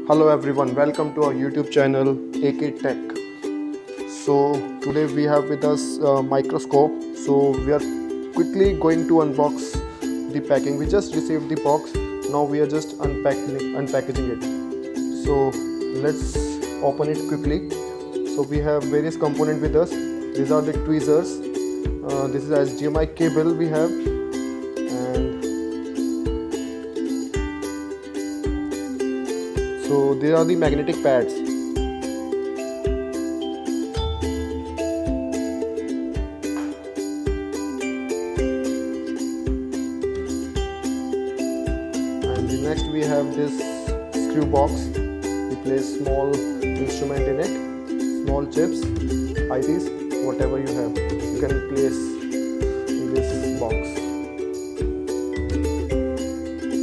Hello everyone, welcome to our YouTube channel AK Tech. So today we have with us microscope. So we are quickly going to unbox the packing. We just received the box. Now we are just unpackaging it. So let's open it quickly. So we have various components with us. These are the tweezers. This is HDMI cable we have, and so these are the magnetic pads. And the next we have this screw box. We place small instrument in it, small chips, ICs, whatever you have, you can place in this box.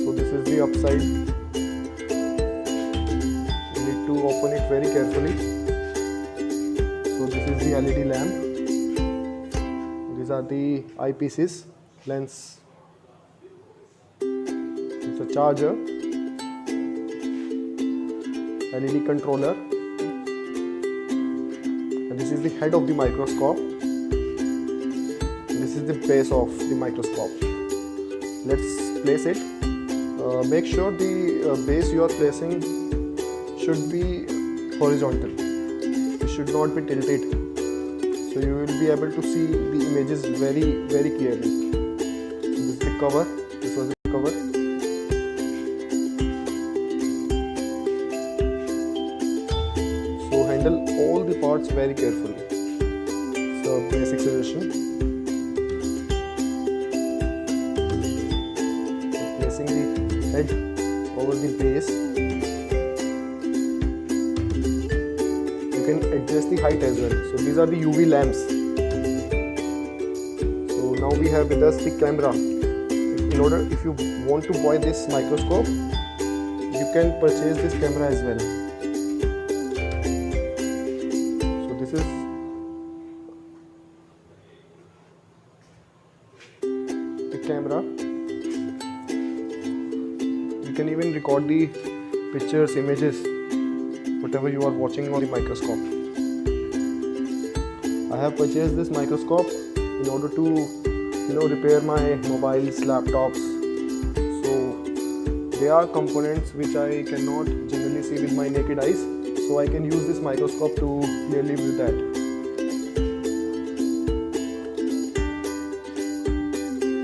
So this is the upside. You need to open it very carefully. So this is the LED lamp. These are the eyepieces, lens. It's a charger, LED controller, and this is the head of the microscope. This is the base of the microscope. Let's place it. Make sure the base you are placing should be horizontal. It should not be tilted. So you will be able to see the images very clearly. So this is the cover. This was the cover. So handle all the parts very carefully. So basic suggestion. So placing the head over the base. You can adjust the height as well. So these are the UV lamps. So now we have with us the camera. If you want to buy this microscope, you can purchase this camera as well. So this is the camera. You can even record the pictures, images, whatever you are watching on the microscope. I have purchased this microscope in order to repair my mobiles, laptops. So there are components which I cannot generally see with my naked eyes, so I can use this microscope to clearly view that.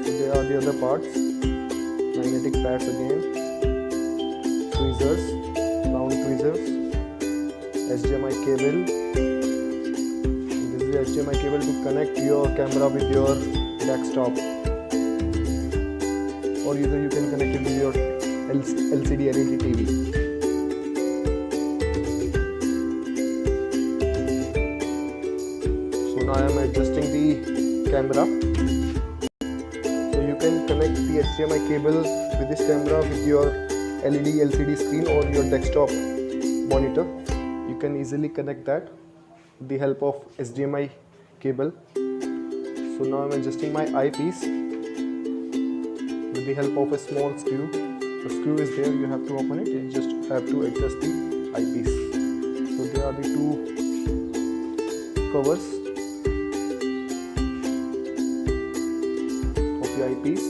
So there are the other parts, magnetic pads again, tweezers, round tweezers, HDMI cable. This is the HDMI cable to connect your camera with your desktop, or either you can connect it with your LCD LED TV. So now I am adjusting the camera. So you can connect the HDMI cable with this camera with your LED LCD screen or your desktop monitor. You can easily connect that with the help of HDMI cable. So now I am adjusting my eyepiece with the help of a small screw. The screw is there, you have to open it, you just have to adjust the eyepiece. So there are the two covers of the eyepiece.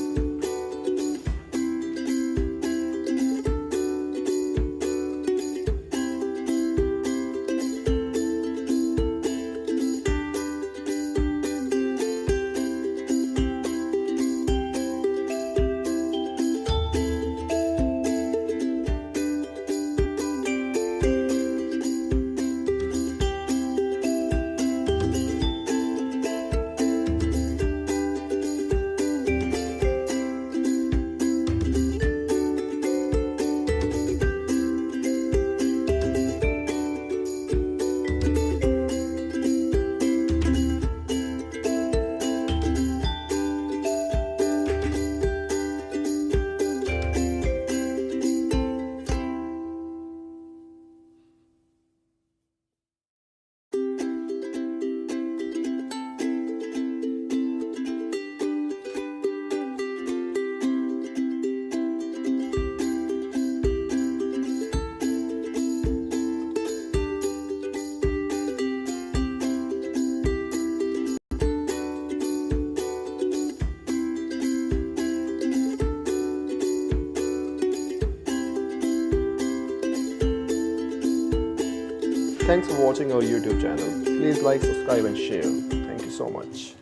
Thanks for watching our YouTube channel. Please like, subscribe and share. Thank you so much.